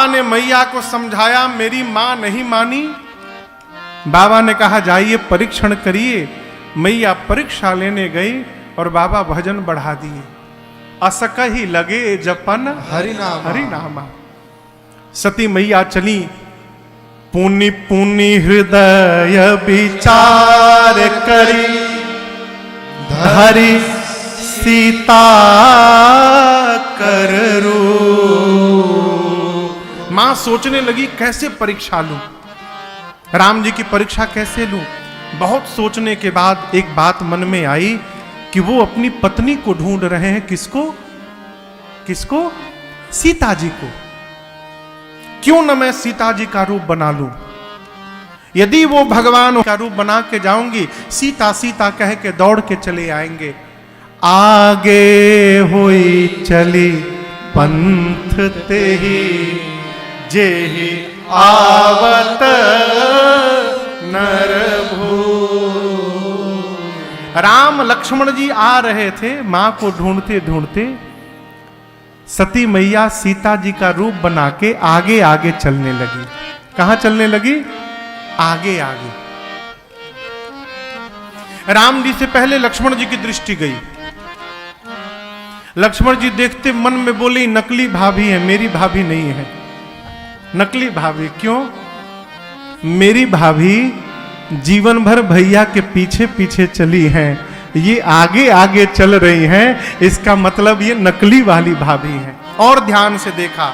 बाबा ने मैया को समझाया, मेरी मां नहीं मानी। बाबा ने कहा जाइए परीक्षण करिए। मैया परीक्षा लेने गई और बाबा भजन बढ़ा दिए। असक ही लगे जपन हरि नामा। सती मैया चली, पुनि पुनि हृदय विचार करी, धरि सीता कर रू। मां सोचने लगी कैसे परीक्षा लूं, राम जी की परीक्षा कैसे लूं। बहुत सोचने के बाद एक बात मन में आई कि वो अपनी पत्नी को ढूंढ रहे हैं। किसको? किसको? सीता जी को। क्यों न मैं सीता जी का रूप बना लूं। यदि वो भगवान का रूप बना के जाऊंगी, सीता सीता कह के दौड़ के चले आएंगे। आगे हुई चली पंथ ते ही, जेहि आवत नर भू। राम लक्ष्मण जी आ रहे थे, मां को ढूंढते ढूंढते। सती मैया सीता जी का रूप बना के आगे आगे चलने लगी। कहां चलने लगी? आगे आगे। राम जी से पहले लक्ष्मण जी की दृष्टि गई। लक्ष्मण जी देखते मन में बोले, नकली भाभी है, मेरी भाभी नहीं है। नकली भाभी क्यों? मेरी भाभी जीवन भर भैया के पीछे पीछे चली हैं, ये आगे आगे चल रही हैं, इसका मतलब ये नकली वाली भाभी हैं। और ध्यान से देखा,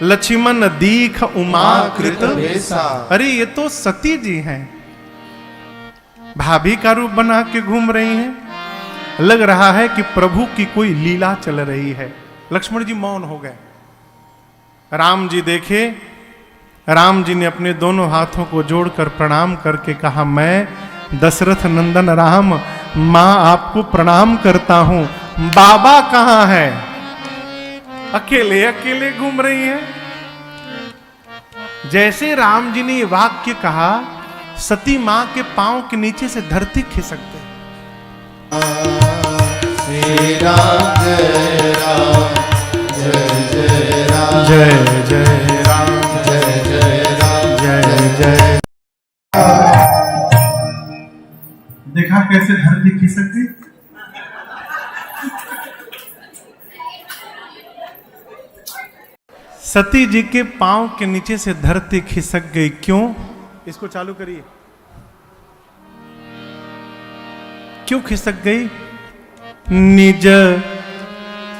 लक्ष्मण दीख उमा कृत भेसा। अरे ये तो सती जी हैं, भाभी का रूप बना के घूम रही हैं। लग रहा है कि प्रभु की कोई लीला चल रही है। लक्ष्मण जी मौन हो गए। राम जी देखे, राम जी ने अपने दोनों हाथों को जोड़कर प्रणाम करके कहा, मैं दशरथ नंदन राम मां आपको प्रणाम करता हूं। बाबा कहां है? अकेले अकेले घूम रही हैं। जैसे राम जी ने ये वाक्य कहा, सती मां के पांव के नीचे से धरती खिसक गई। श्री राम जय राम, जय जय राम, जय जय राम, जय जय राम, जय जय। देखा कैसे धरती खिसक गई? सती जी के पांव के नीचे से धरती खिसक गई। क्यों? इसको चालू करिए। क्यों खिसक गई? निज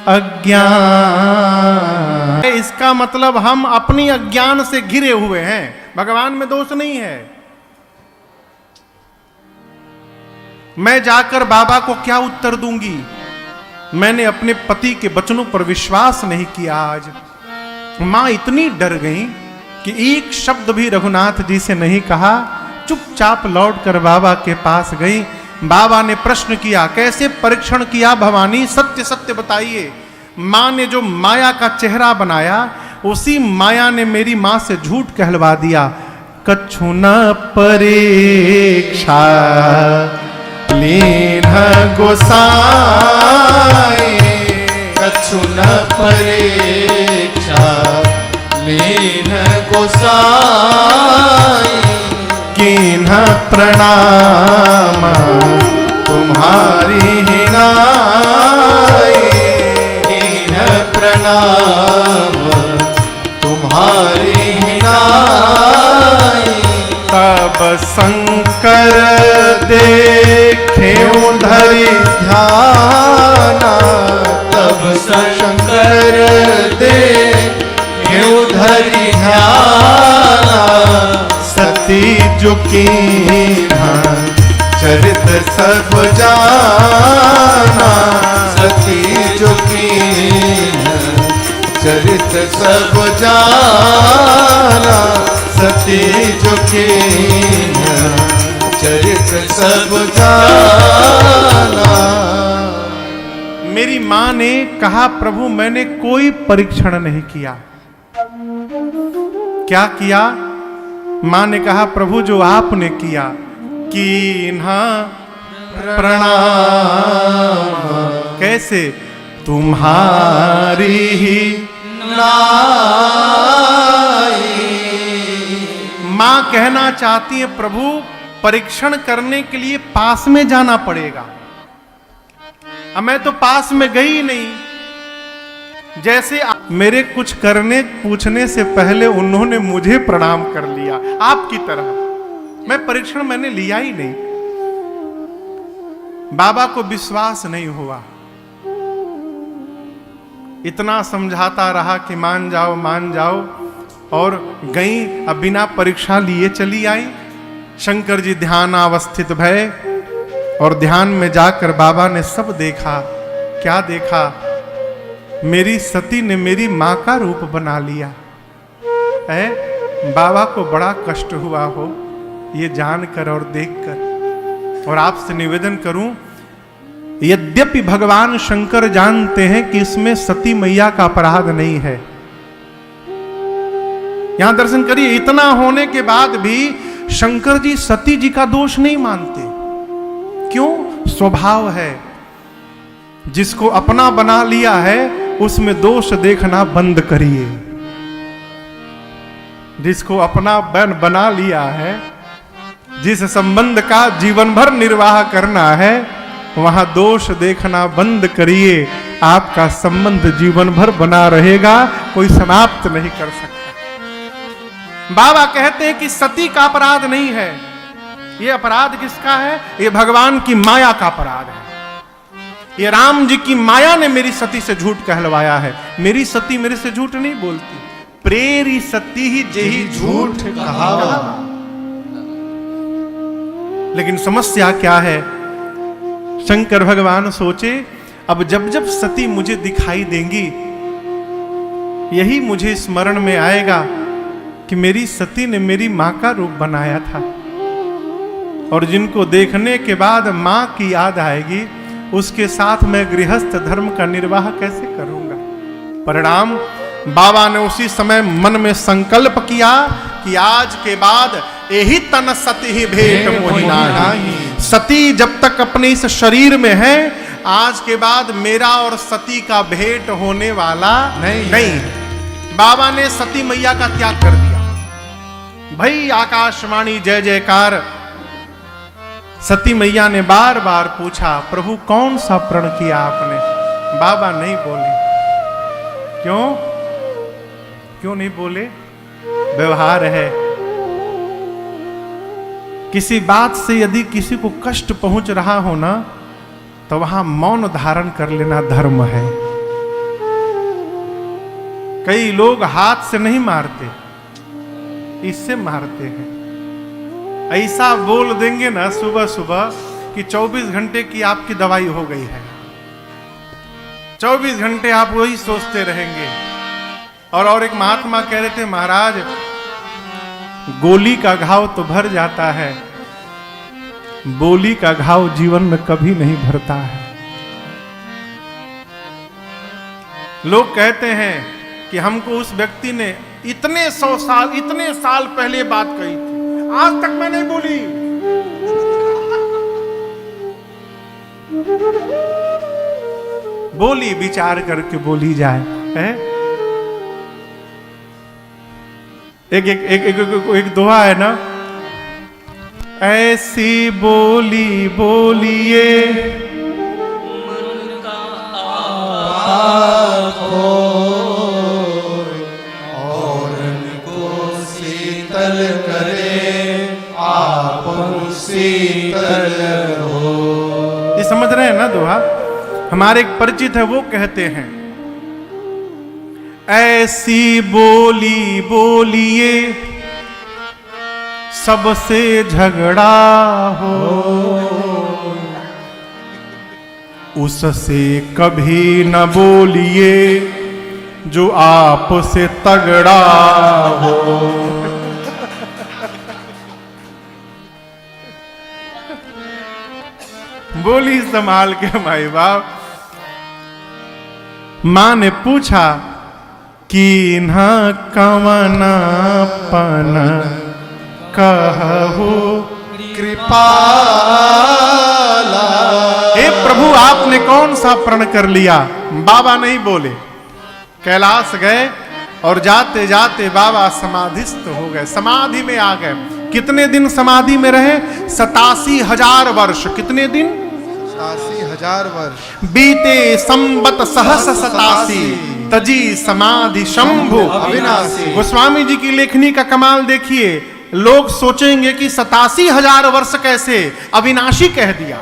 अज्ञान। इसका मतलब हम अपनी अज्ञान से घिरे हुए हैं, भगवान में दोष नहीं है। मैं जाकर बाबा को क्या उत्तर दूंगी? मैंने अपने पति के वचनों पर विश्वास नहीं किया। आज मां इतनी डर गई कि एक शब्द भी रघुनाथ जी से नहीं कहा, चुपचाप लौटकर बाबा के पास गई। बाबा ने प्रश्न किया, कैसे परीक्षण किया भवानी, सत्य सत्य बताइए। मां ने जो माया का चेहरा बनाया, उसी माया ने मेरी मां से झूठ कहलवा दिया। कछु न परीक्षा लीन गोसाई, कछु न परीक्षा लीन गोसाई। किन्ह प्रणाम तुम्हारी ही नाई, किन्ह प्रणाम तुम्हारी ही नाई। तब शंकर देखे धरि ध्याना, तब शंकर देखे धरि ध्याना। सती जो कीन्हा चरित सब जाना, सती जो कीन्हा चरित सब जाना। सती जो कीन्हा चरित सब जाना। मेरी मां ने कहा, प्रभु मैंने कोई परीक्षण नहीं किया। क्या किया? मां ने कहा, प्रभु जो आपने किया, कीन्हा प्रणाम। कैसे? तुम्हारी ही नाम कहना चाहती है प्रभु परीक्षण करने के लिए पास में जाना पड़ेगा। अब मैं तो पास में गई नहीं। जैसे मेरे कुछ करने पूछने से पहले उन्होंने मुझे प्रणाम कर लिया, आपकी तरह मैं परीक्षण मैंने लिया ही नहीं। बाबा को विश्वास नहीं हुआ, इतना समझाता रहा कि मान जाओ मान जाओ, और गई अब बिना परीक्षा लिए चली आई। शंकर जी ध्यान अवस्थित भय, और ध्यान में जाकर बाबा ने सब देखा। क्या देखा? मेरी सती ने मेरी मां का रूप बना लिया है। बाबा को बड़ा कष्ट हुआ हो ये जानकर और देखकर। और आपसे निवेदन करूं, यद्यपि भगवान शंकर जानते हैं कि इसमें सती मैया का अपराध नहीं है। यहां दर्शन करिए, इतना होने के बाद भी शंकर जी सती जी का दोष नहीं मानते। क्यों? स्वभाव है। जिसको अपना बना लिया है उसमें दोष देखना बंद करिए। जिसको अपना बना लिया है, जिस संबंध का जीवन भर निर्वाह करना है, वहां दोष देखना बंद करिए। आपका संबंध जीवन भर बना रहेगा, कोई समाप्त नहीं कर सकता। बाबा कहते हैं कि सती का अपराध नहीं है। ये अपराध किसका है? ये भगवान की माया का अपराध है। ये राम जी की माया ने मेरी सती से झूठ कहलवाया है। मेरी सती मेरे से झूठ नहीं बोलती। प्रेरी सती ही जेही झूठ कहावा। लेकिन समस्या क्या है? शंकर भगवान सोचे, अब जब जब सती मुझे दिखाई देंगी, यही मुझे स्मरण में आएगा कि मेरी सती ने मेरी मां का रूप बनाया था, और जिनको देखने के बाद मां की याद आएगी, उसके साथ मैं गृहस्थ धर्म का निर्वाह कैसे करूंगा। परिणाम, बाबा ने उसी समय मन में संकल्प किया कि आज के बाद यही तन सती ही भेंट मोहि नाही। सती जब तक अपने इस शरीर में है, आज के बाद मेरा और सती का भेंट होने वाला नहीं। बाबा ने सती मैया का त्याग कर दिया। भाई आकाशवाणी जय जयकार। सती मैया ने बार बार पूछा, प्रभु कौन सा प्रण किया आपने? बाबा नहीं बोले। क्यों? क्यों नहीं बोले? व्यवहार है। किसी बात से यदि किसी को कष्ट पहुंच रहा हो ना, तो वहां मौन धारण कर लेना धर्म है। कई लोग हाथ से नहीं मारते, इससे मारते हैं। ऐसा बोल देंगे ना सुबह सुबह कि 24 घंटे की आपकी दवाई हो गई है। 24 घंटे आप वही सोचते रहेंगे। और एक महात्मा कह रहे थे, महाराज गोली का घाव तो भर जाता है, बोली का घाव जीवन में कभी नहीं भरता है। लोग कहते हैं कि हमको उस व्यक्ति ने इतने साल पहले बात कही थी, आज तक मैं नहीं बोली। बोली विचार करके बोली जाए है? एक दोहा है ना, ऐसी बोली बोलिए और को शीतल करे, आप शीतल हो। ये समझ रहे हैं ना दोहा? हमारे एक परिचित है, वो कहते हैं, ऐसी बोली बोलिए सबसे झगड़ा हो, उससे कभी न बोलिए जो आपसे तगड़ा हो। बोली संभाल के माई बाप। मां ने पूछा कि न कवनापन कहू कृपाला। हे प्रभु आपने कौन सा प्रण कर लिया? बाबा नहीं बोले। कैलाश गए और जाते जाते बाबा समाधिस्थ हो गए, समाधि में आ गए। कितने दिन समाधि में रहे? 87,000 वर्ष। कितने दिन? 87,000 वर्ष। बीते संबत सहस 87 तजी समाधि शंभु अविनाशी। गोस्वामी जी की लेखनी का कमाल देखिए। लोग सोचेंगे कि 87,000 वर्ष कैसे, अविनाशी कह दिया।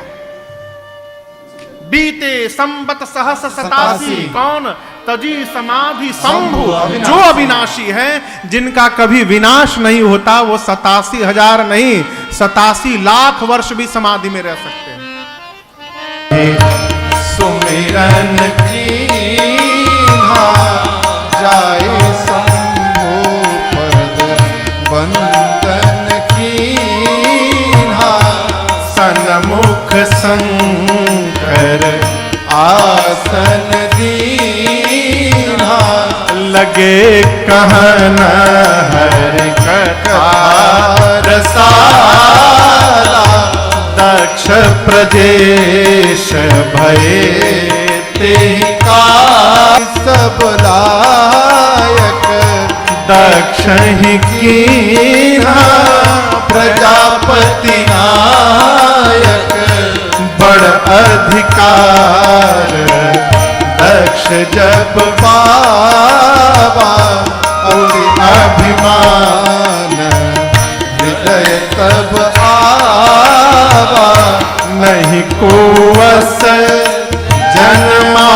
बीते संबत सहस 87 कौन? तजी समाधि शंभु, जो अविनाशी है, जिनका कभी विनाश नहीं होता, वो 87,000 नहीं 87 लाख वर्ष भी समाधि में रह सकते हैं। सुमिरन कीन्हा जाए शंभु पद वंदन कीन्हा सन्मुख शंकर आसन दीन्हा लगे कहन हरि कथा रसाला दक्ष प्रदेश भये तेहि का सब लायक दक्ष ही कीन्हा प्रजापति नायक बड़ अधिकार दक्ष जब पावा अति अभिमान हृदय तब आवा नहीं को वस जन्मा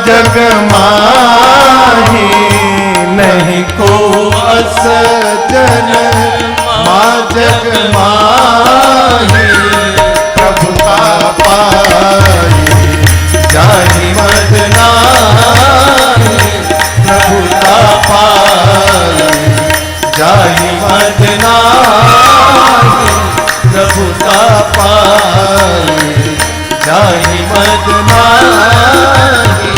जग माही नहीं को अस जन मा जग माही प्रभुता पाई जाहि मद नाहि प्रभुता पाई जाहि मद नाहि प्रभुता पाई जाहि मद नाहि।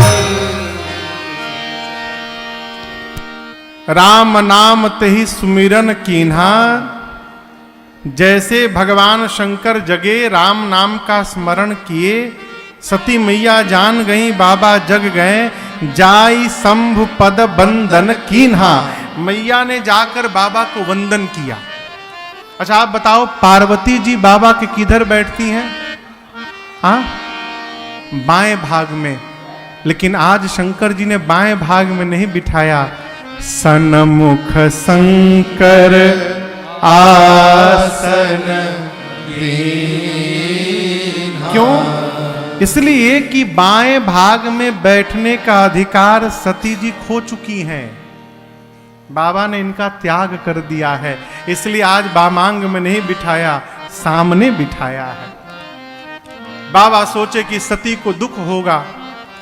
राम नाम तेहि सुमिरन कीन्हा। जैसे भगवान शंकर जगे राम नाम का स्मरण किए, सती मैया जान गई बाबा जग गए, जाई शंभु पद बंदन कीन्हा। मैया ने जाकर बाबा को वंदन किया। अच्छा आप बताओ, पार्वती जी बाबा के किधर बैठती हैं? हाँ, बाएं भाग में। लेकिन आज शंकर जी ने बाएं भाग में नहीं बिठाया, सन्मुख शंकर आसन दीन्हा। क्यों? इसलिए कि बाएं भाग में बैठने का अधिकार सती जी खो चुकी हैं। बाबा ने इनका त्याग कर दिया है, इसलिए आज बामांग में नहीं बिठाया, सामने बिठाया है। बाबा सोचे कि सती को दुख होगा,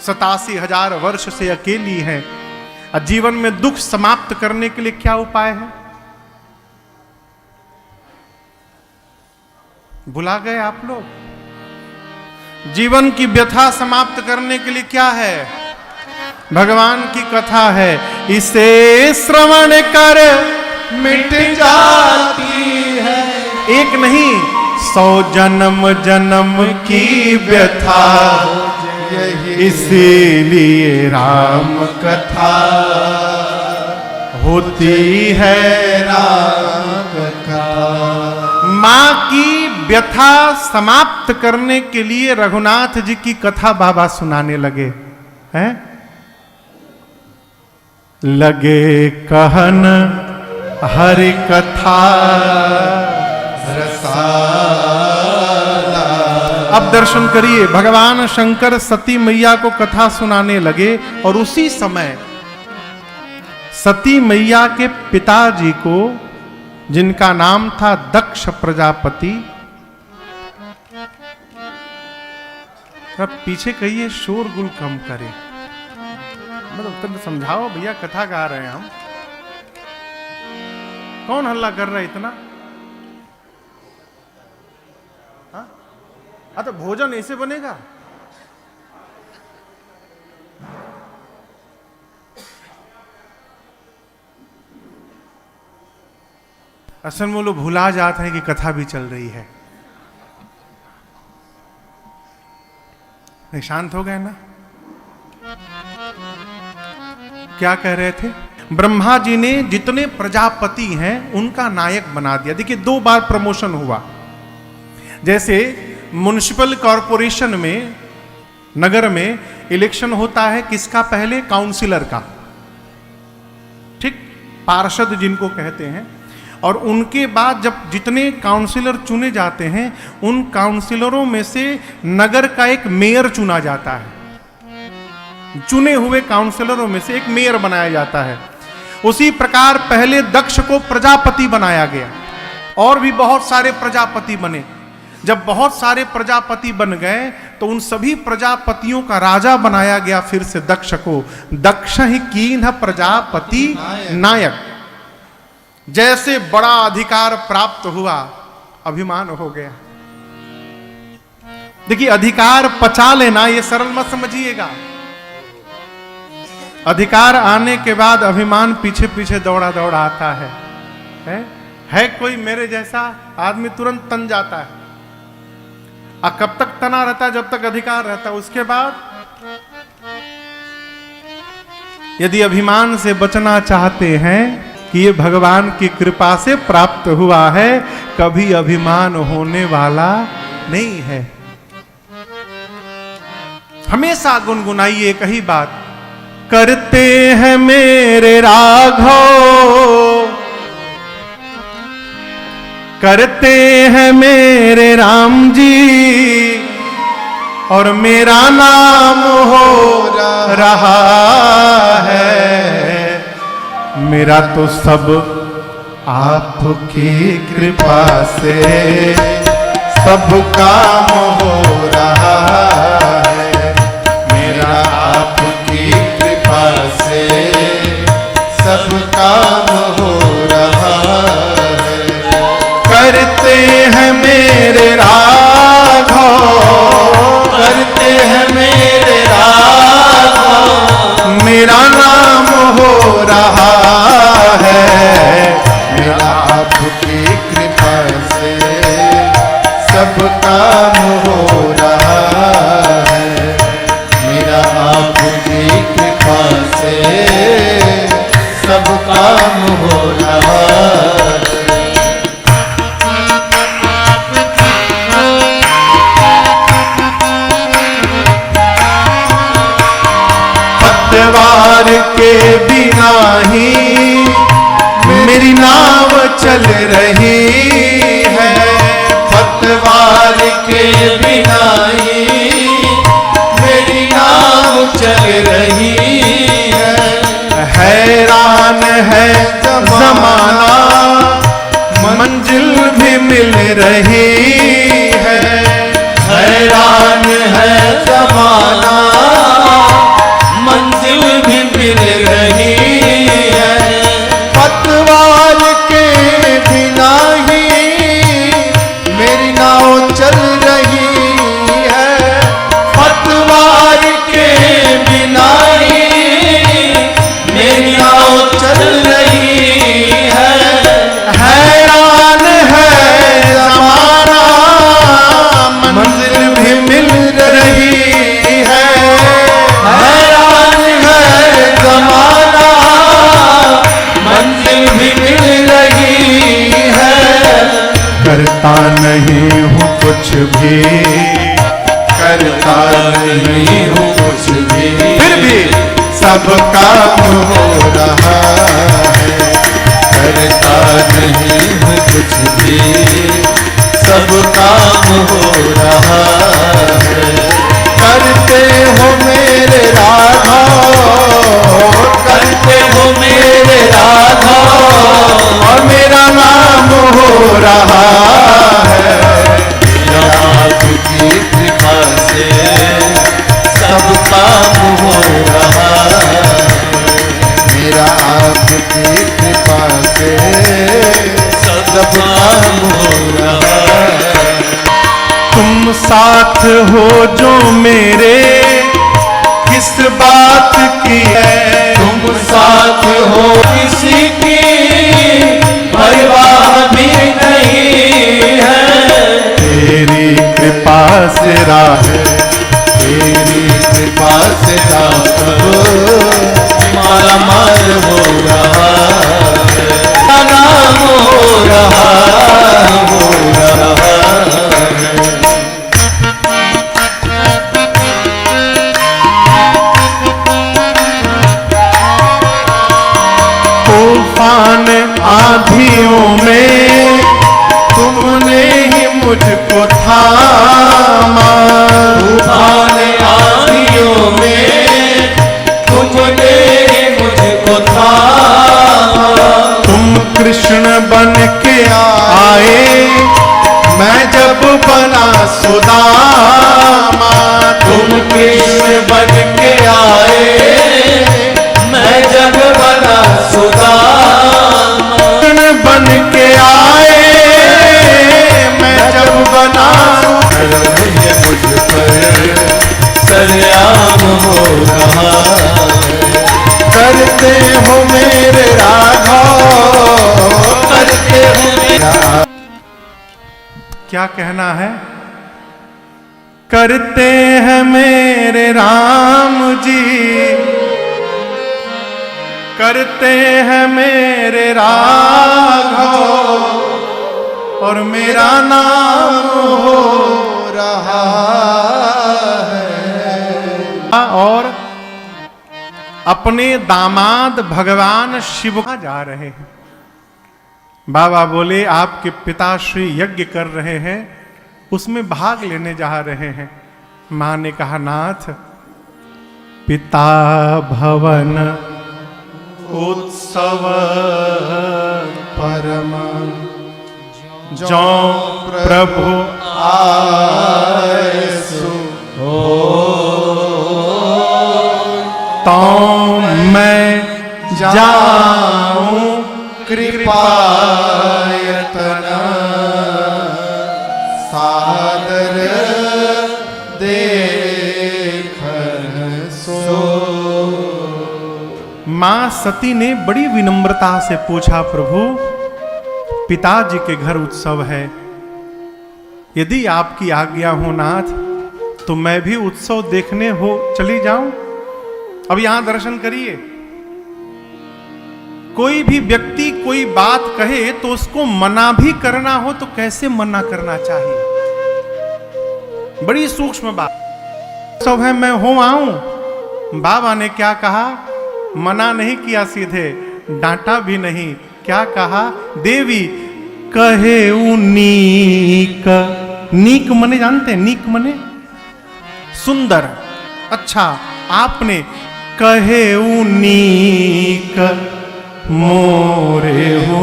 87,000 वर्ष से अकेली है, और जीवन में दुख समाप्त करने के लिए क्या उपाय है? भुला गए आप लोग? जीवन की व्यथा समाप्त करने के लिए क्या है? भगवान की कथा है, इसे श्रवण कर मिट जाती है एक नहीं 100 जन्म जन्म की व्यथा, यही इसीलिए राम कथा होती है। राम कथा। मां की व्यथा समाप्त करने के लिए रघुनाथ जी की कथा बाबा सुनाने लगे हैं। लगे कहन हरि कथा रसाला। अब दर्शन करिए, भगवान शंकर सती मैया को कथा सुनाने लगे, और उसी समय सती मैया के पिताजी को, जिनका नाम था दक्ष प्रजापति, अब पीछे कहिए शोरगुल कम करे, मतलब तुम समझाओ भैया, कथा गा रहे हैं हम, कौन हल्ला कर रहा है इतना? हाँ तो भोजन ऐसे बनेगा? असल में लोग भुला जाते हैं कि कथा भी चल रही है। नहीं, शांत हो गए ना? क्या कह रहे थे? ब्रह्मा जी ने जितने प्रजापति हैं उनका नायक बना दिया। देखिए 2 बार प्रमोशन हुआ। जैसे म्युनिसिपल कॉरपोरेशन में, नगर में इलेक्शन होता है किसका? पहले काउंसिलर का, ठीक, पार्षद जिनको कहते हैं। और उनके बाद जब जितने काउंसिलर चुने जाते हैं, उन काउंसिलरों में से नगर का एक मेयर चुना जाता है। चुने हुए काउंसिलरों में से एक मेयर बनाया जाता है। उसी प्रकार पहले दक्ष को प्रजापति बनाया गया, और भी बहुत सारे प्रजापति बने। जब बहुत सारे प्रजापति बन गए तो उन सभी प्रजापतियों का राजा बनाया गया फिर से दक्ष को। दक्ष ही कीन्ह प्रजापति नायक। जैसे बड़ा अधिकार प्राप्त हुआ, अभिमान हो गया। देखिए अधिकार पचा लेना ये सरल मत समझिएगा। अधिकार आने के बाद अभिमान पीछे पीछे दौड़ा दौड़ा आता है कोई मेरे जैसा आदमी तुरंत तन जाता है। और कब तक तना रहता है? जब तक अधिकार रहता है। उसके बाद यदि अभिमान से बचना चाहते हैं कि ये भगवान की कृपा से प्राप्त हुआ है, कभी अभिमान होने वाला नहीं है। हमेशा गुनगुनाइए एक ही बात, करते हैं मेरे राघव, करते हैं मेरे राम जी, और मेरा नाम हो रहा है। मेरा तो सब आपकी कृपा से सब काम हो रहा है। मेरा आपकी कृपा से सब काम हो रहा है। करते हैं मेरे राघव, करते हैं मेरे राघव, मेरा नाम हो रहा है। मेरा आपकी कृपा से सब काम हो रहा है। मेरा आपकी कृपा से सब काम हो रहा है। पतवार के बिना ही मेरी नाव चल रही है। पतवार के बिना ही मेरी नाव चल रही है। हैरान है जमाना, मंजिल भी मिल रही है। हैरान है जमाना, मंजिल भी मिल रही है। पतवार के बिना ही मेरी नाव चल रही है। पतवार के बिना ही मेरी नाव चल रही है। हैरान है जमाना, मंजिल भी मिल रही है। हैरान है जमाना, मंजिल भी मिल रही है। करता नहीं हूँ कुछ भी, करता नहीं हूँ कुछ भी, फिर भी सब काम हो रहा है। करता नहीं हूँ कुछ भी, सब काम हो रहा है। करते हो मेरे राघव, करते हो मेरे राघव, और मेरा नाम हो रहा है। आपकी कृपा से सब काम हो रहा है। मेरा आपकी कृपा से सब काम हो रहा है। तुम साथ हो जो मेरे, किस बात की है? तुम साथ हो किसी की परवाह भी नहीं है। तेरी कृपा से राह, तेरी कृपा से राह माला माल हो रहा आधियों में तुमने ही मुझको थामा। तूफान आंधियों में तुमने मुझको थामा। तुम कृष्ण बन के आए मैं जब बना सुदामा। तुम कृष्ण बन के आए मैं जब बना सुदामा। कृष्ण बन के आए मैं जब बना ये मुझ पर सरेआम हो रहा है। करते हो मेरे राघव करते हो मेरा। क्या कहना है? करते हैं मेरे राम जी, करते हैं मेरे राघव और मेरा नाम हो रहा है। और अपने दामाद भगवान शिव कहाँ जा रहे हैं? बाबा बोले आपके पिताश्री यज्ञ कर रहे हैं, उसमें भाग लेने जा रहे हैं। मां ने कहा नाथ पिता भवन उत्सव परम जो प्रभु आयसु तो मैं जाऊं कृपायतन सादर देखन सो। मां सती ने बड़ी विनम्रता से पूछा प्रभु पिताजी के घर उत्सव है, यदि आपकी आज्ञा हो नाथ तो मैं भी उत्सव देखने हो चली जाऊं। अब यहां दर्शन करिए, कोई भी व्यक्ति कोई बात कहे तो उसको मना भी करना हो तो कैसे मना करना चाहिए, बड़ी सूक्ष्म बात। सब है मैं हो आऊं। बाबा ने क्या कहा? मना नहीं किया, सीधे डांटा भी नहीं। क्या कहा? देवी कहे नीक। नीक मने जानते हैं? नीक मने सुंदर। अच्छा, आपने कहे नीक मोरे हो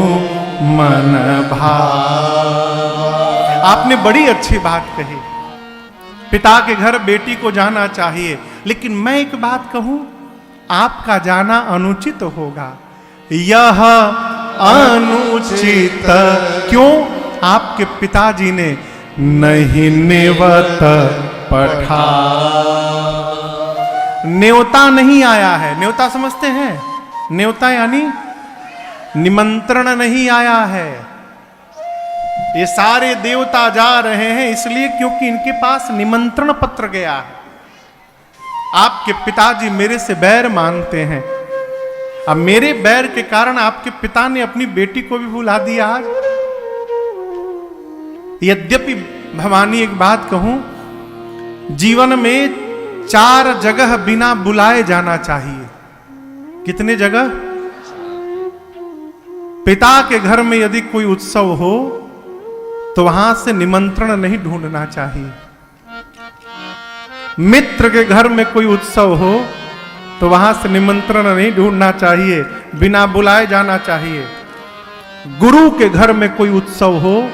मन भाव। आपने बड़ी अच्छी बात कही, पिता के घर बेटी को जाना चाहिए, लेकिन मैं एक बात कहूं, आपका जाना अनुचित होगा। यह अनुचित क्यों? आपके पिताजी ने नहीं नेवत पठा। न्योता नहीं आया है। न्योता समझते हैं? न्योता यानी निमंत्रण नहीं आया है। ये सारे देवता जा रहे हैं इसलिए क्योंकि इनके पास निमंत्रण पत्र गया है। आपके पिताजी मेरे से बैर मानते हैं, अब मेरे बैर के कारण आपके पिता ने अपनी बेटी को भी बुला दिया आज। यद्यपि भवानी एक बात कहूं, जीवन में 4 जगह बिना बुलाए जाना चाहिए। कितने जगह? पिता के घर में यदि कोई उत्सव हो तो वहां से निमंत्रण नहीं ढूंढना चाहिए। मित्र के घर में कोई उत्सव हो तो वहां से निमंत्रण नहीं ढूंढना चाहिए, बिना बुलाए जाना चाहिए। गुरु के घर में कोई उत्सव हो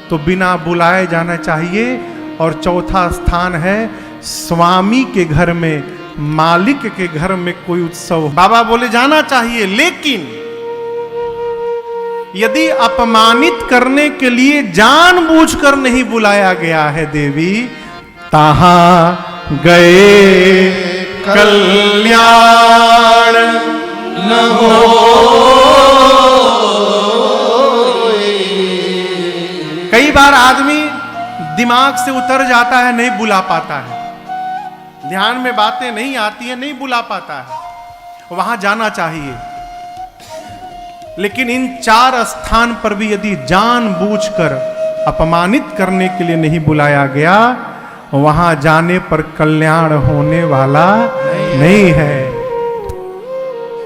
तो बिना बुलाए जाना चाहिए। और चौथा स्थान है स्वामी के घर में, मालिक के घर में कोई उत्सव। बाबा बोले जाना चाहिए, लेकिन यदि अपमानित करने के लिए जानबूझकर नहीं बुलाया गया है देवी, तहां गए कल्याण न हो। कई बार आदमी दिमाग से उतर जाता है, नहीं बुला पाता है, ध्यान में बातें नहीं आती है, नहीं बुला पाता है। वहां जाना चाहिए, लेकिन इन 4 स्थान पर भी यदि जानबूझकर अपमानित करने के लिए नहीं बुलाया गया, वहां जाने पर कल्याण होने वाला नहीं है।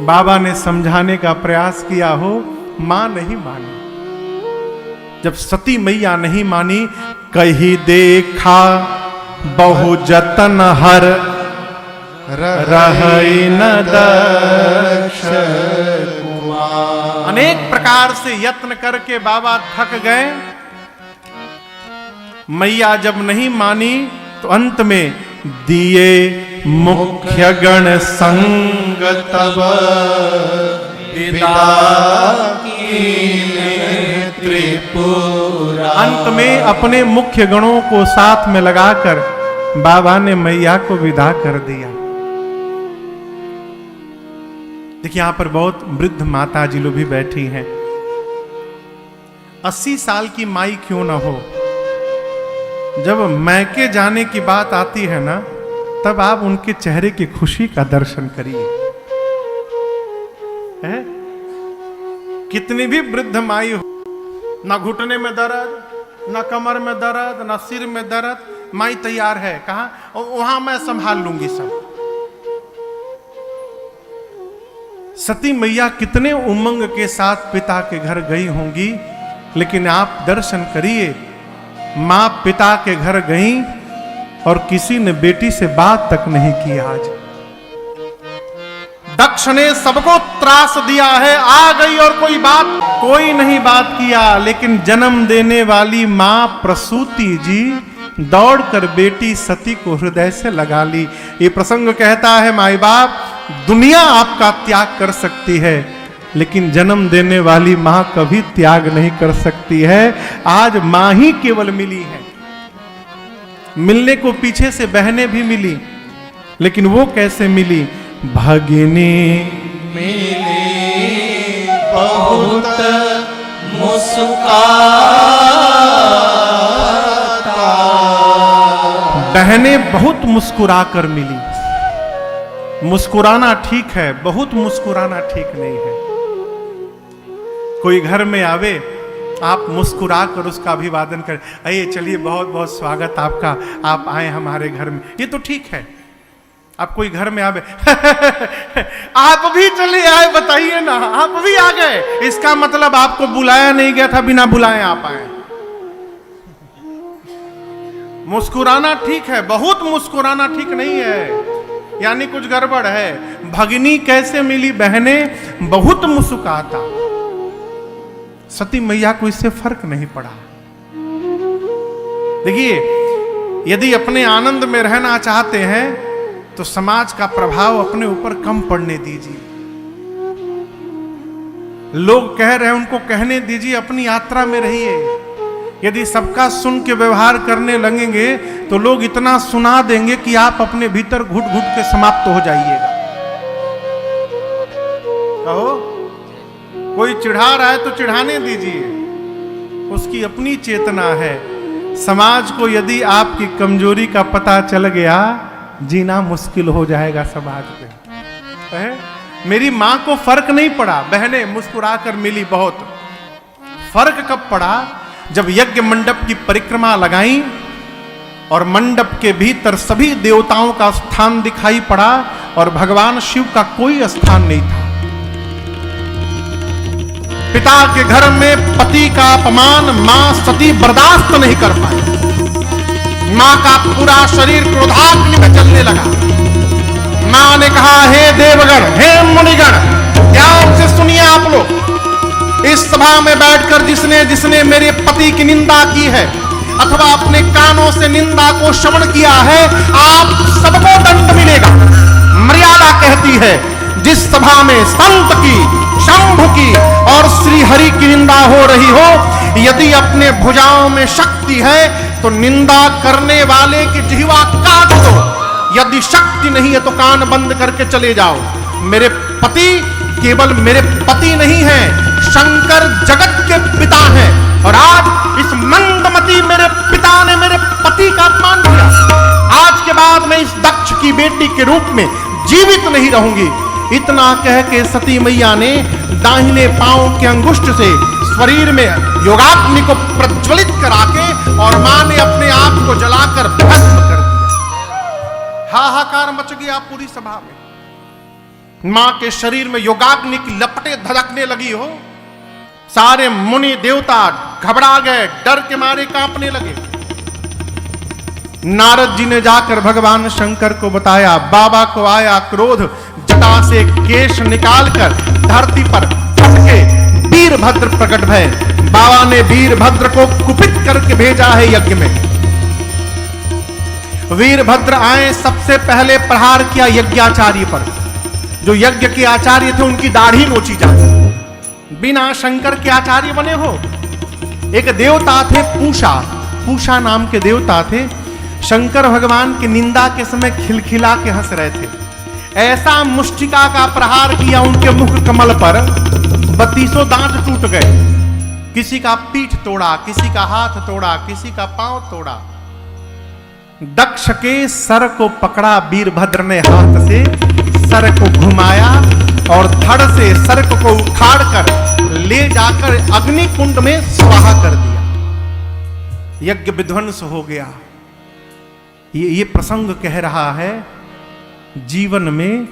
बाबा ने समझाने का प्रयास किया हो मां नहीं मानी। जब सती मैया नहीं मानी, कही देखा बहु जतन हर रही न दक्ष कुमार। अनेक प्रकार से यत्न करके बाबा थक गए। मैया जब नहीं मानी तो अंत में दिए मुख्य गण संग तब पिता त्रिपुरा। अंत में अपने मुख्य गणों को साथ में लगाकर बाबा ने मैया को विदा कर दिया। देखिए यहां पर बहुत वृद्ध माता जी लोग भी बैठी हैं। 80 साल की माई क्यों ना हो, जब मैके जाने की बात आती है ना, तब आप उनके चेहरे की खुशी का दर्शन करिए। कितनी भी वृद्ध माई हो, ना घुटने में दर्द, ना कमर में दर्द, ना सिर में दर्द, माई तैयार है। कहा? वहां मैं संभाल लूंगी सब। सती मैया कितने उमंग के साथ पिता के घर गई होंगी, लेकिन आप दर्शन करिए, मां पिता के घर गई और किसी ने बेटी से बात तक नहीं की। आज दक्ष ने सबको त्रास दिया है, आ गई और कोई नहीं बात किया। लेकिन जन्म देने वाली मां प्रसूति जी दौड़कर बेटी सती को हृदय से लगा ली। ये प्रसंग कहता है, माई बाप दुनिया आपका त्याग कर सकती है, लेकिन जन्म देने वाली मां कभी त्याग नहीं कर सकती है। आज मां ही केवल मिली है। मिलने को पीछे से बहनें भी मिली, लेकिन वो कैसे मिली? भगिनी मिली बहुत मुस्काता। बहनें बहुत मुस्कुरा कर मिली। मुस्कुराना ठीक है, बहुत मुस्कुराना ठीक नहीं है। कोई घर में आवे, आप मुस्कुरा कर उसका अभिवादन करें, आइए चलिए बहुत बहुत स्वागत आपका, आप आए हमारे घर में, ये तो ठीक है। आप कोई घर में आवे आप भी चले आए, बताइए ना, आप भी आ गए, इसका मतलब आपको बुलाया नहीं गया था, बिना बुलाए आप आए। मुस्कुराना ठीक है, बहुत मुस्कुराना ठीक नहीं है, यानी कुछ गड़बड़ है। भगिनी कैसे मिली? बहनें बहुत मुस्कुराता। सती मैया को इससे फर्क नहीं पड़ा। देखिए, यदि अपने आनंद में रहना चाहते हैं तो समाज का प्रभाव अपने ऊपर कम पड़ने दीजिए। लोग कह रहे हैं, उनको कहने दीजिए, अपनी यात्रा में रहिए। यदि सबका सुन के व्यवहार करने लगेंगे तो लोग इतना सुना देंगे कि आप अपने भीतर घुट घुट के समाप्त हो जाइएगा। कहो, कोई चिढ़ा रहा है तो चिढ़ाने दीजिए, उसकी अपनी चेतना है। समाज को यदि आपकी कमजोरी का पता चल गया, जीना मुश्किल हो जाएगा समाज में। मेरी मां को फर्क नहीं पड़ा, बहनें मुस्कुराकर मिली बहुत। फर्क कब पड़ा? जब यज्ञ मंडप की परिक्रमा लगाई और मंडप के भीतर सभी देवताओं का स्थान दिखाई पड़ा और भगवान शिव का कोई स्थान नहीं था। पिता के घर में पति का अपमान मां सती बर्दाश्त नहीं कर पाई। मां का पूरा शरीर क्रोधाग्नि में जलने लगा। मां ने कहा, हे देवगण, हे मुनिगण, ध्यान से सुनिए आप लोग। इस सभा में बैठकर जिसने जिसने मेरे पति की निंदा की है अथवा अपने कानों से निंदा को श्रवण किया है, आप सबको दंड मिलेगा। मर्यादा कहती है, जिस सभा में संत की, शंभु की और श्री हरि की निंदा हो रही हो, यदि अपने भुजाओं में शक्ति है तो निंदा करने वाले की जिह्वा काट दो। यदि शक्ति नहीं है तो कान बंद करके चले जाओ। मेरे पति केवल मेरे पति नहीं है, शंकर जगत के पिता हैं, और आज इस मंदमती मेरे पिता ने मेरे पति का अपमान किया। आज के बाद मैं इस दक्ष की बेटी के रूप में जीवित नहीं रहूंगी। इतना कह के सती मैया ने दाहिने पांव के अंगुष्ठ से शरीर में योगाग्नि को प्रज्वलित करा के और मां ने अपने आप को जलाकर भस्म कर दिया। हाहाकार मच गया पूरी सभा में। मां के शरीर में योगाग्नि की लपटें धड़कने लगी हो सारे मुनि देवता घबरा गए, डर के मारे कांपने लगे। नारद जी ने जाकर भगवान शंकर को बताया। बाबा को आया क्रोध, जटा से केश निकालकर धरती पर फटके वीरभद्र प्रकट भय। बाबा ने वीरभद्र को कुपित करके भेजा है यज्ञ में। वीरभद्र आए, सबसे पहले प्रहार किया यज्ञाचार्य पर। जो यज्ञ के आचार्य थे उनकी दाढ़ी नोची जाए। बिना शंकर के आचार्य बने हो। एक देवता थे पूषा, पूषा नाम के देवता थे। शंकर भगवान की निंदा के समय खिलखिला के हंस रहे थे। ऐसा मुष्टिका का प्रहार किया उनके मुख कमल पर, 32 दांत टूट गए। किसी का पीठ तोड़ा, किसी का हाथ तोड़ा, किसी का पांव तोड़ा। दक्ष के सर को पकड़ा वीरभद्र ने, हाथ से सर को घुमाया और धड़ से सर को उखाड़कर ले जाकर अग्नि कुंड में स्वाहा कर दिया। यज्ञ विध्वंस हो गया। ये प्रसंग कह रहा है, जीवन में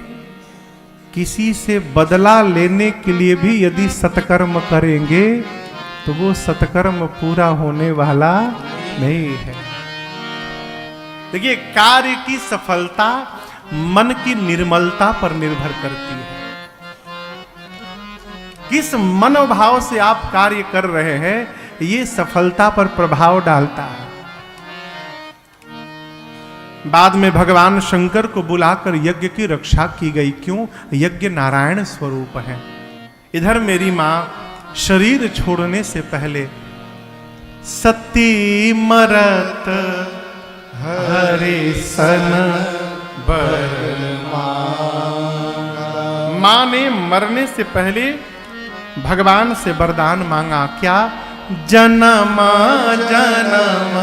किसी से बदला लेने के लिए भी यदि सत्कर्म करेंगे तो वो सत्कर्म पूरा होने वाला नहीं है। देखिए, कार्य की सफलता मन की निर्मलता पर निर्भर करती है। किस मनोभाव से आप कार्य कर रहे हैं, ये सफलता पर प्रभाव डालता है। बाद में भगवान शंकर को बुलाकर यज्ञ की रक्षा की गई। क्यों? यज्ञ नारायण स्वरूप है। इधर मेरी मां शरीर छोड़ने से पहले सती मरत हरे सन मां ने मरने से पहले भगवान से वरदान मांगा। क्या? जन्म जन्म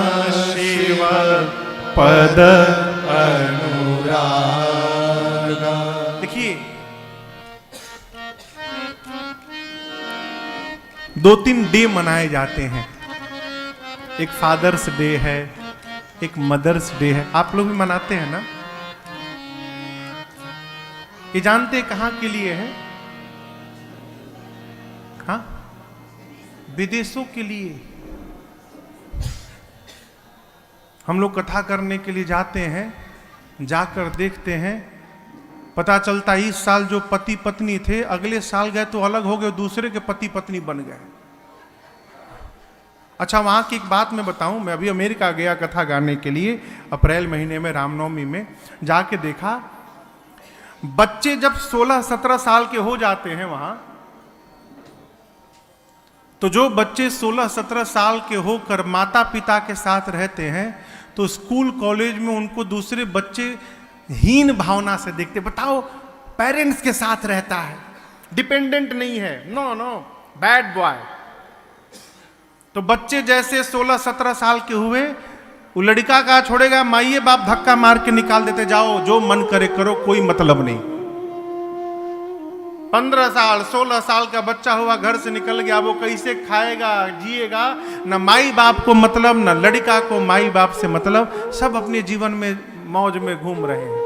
शिव पद अनुराग। देखिए, 2-3 डे मनाए जाते हैं। एक फादर्स डे है, एक मदर्स डे है। आप लोग भी मनाते हैं ना? ये जानते कहां के लिए है? हाँ, विदेशों के लिए। हम लोग कथा करने के लिए जाते हैं, जाकर देखते हैं, पता चलता इस साल जो पति पत्नी थे अगले साल गए तो अलग हो गए, दूसरे के पति पत्नी बन गए। अच्छा, वहां की एक बात मैं बताऊं। मैं अभी अमेरिका गया कथा गाने के लिए, अप्रैल महीने में रामनवमी में जाके देखा, बच्चे जब 16-17 साल के हो जाते हैं वहां, तो जो बच्चे 16-17 साल के होकर माता पिता के साथ रहते हैं तो स्कूल कॉलेज में उनको दूसरे बच्चे हीन भावना से देखते। बताओ, पेरेंट्स के साथ रहता है, डिपेंडेंट नहीं है, नो नो, बैड बॉय। तो बच्चे जैसे 16-17 साल के हुए, वो लड़का का छोड़ेगा, माइए बाप धक्का मार के निकाल देते, जाओ जो मन करे करो, कोई मतलब नहीं। 15 साल 16 साल का बच्चा हुआ, घर से निकल गया, वो कैसे खाएगा जिएगा, न माई बाप को मतलब, न लड़का को माई बाप से मतलब, सब अपने जीवन में मौज में घूम रहे हैं।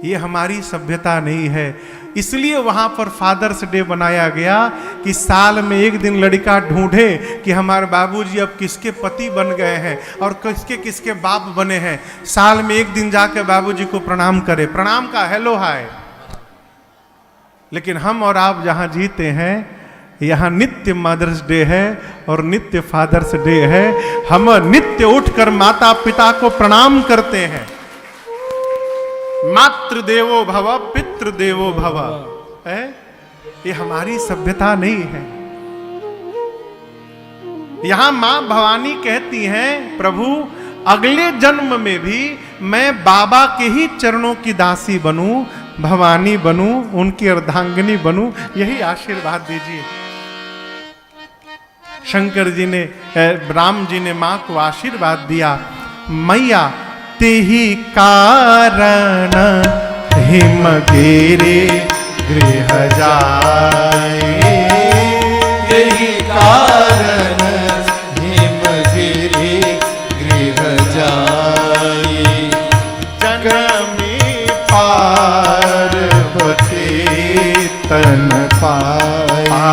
ये हमारी सभ्यता नहीं है। इसलिए वहां पर फादर्स डे बनाया गया कि साल में एक दिन लड़का ढूंढे कि हमारे बाबूजी अब किसके पति बन गए हैं और किसके किसके बाप बने हैं। साल में एक दिन जाके बाबूजी को प्रणाम करे। प्रणाम का हेलो हाय। लेकिन हम और आप जहां जीते हैं, यहाँ नित्य मदर्स डे है और नित्य फादर्स डे है। हम नित्य उठकर माता पिता को प्रणाम करते हैं। मातृदेवो भव पितृदेवो भव है। ये हमारी सभ्यता नहीं है। यहां मां भवानी कहती हैं, प्रभु अगले जन्म में भी मैं बाबा के ही चरणों की दासी बनूं, भवानी बनूं, उनकी अर्धांगिनी बनूं, यही आशीर्वाद दीजिए। शंकर जी ने, राम जी ने मां को आशीर्वाद दिया, मैया तेहि कारण हिमगिरि गृह जाए। तेहि कारण हिमगिरि गृह जाए। जनमी पार्वती तन पाई।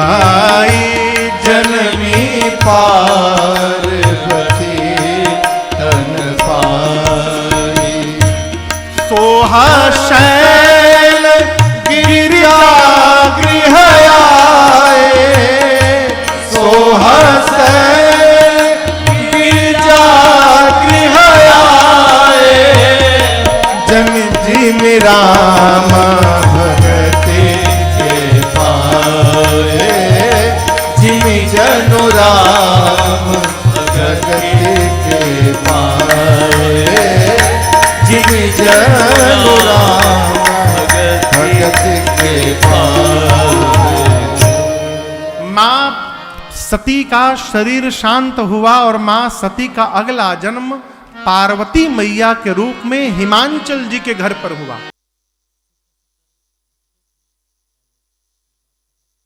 जनु राम भगति के पाए, जिन जनु राम भगति के पाए। माँ सती का शरीर शांत हुआ और मां सती का अगला जन्म पार्वती मैया के रूप में हिमांचल जी के घर पर हुआ।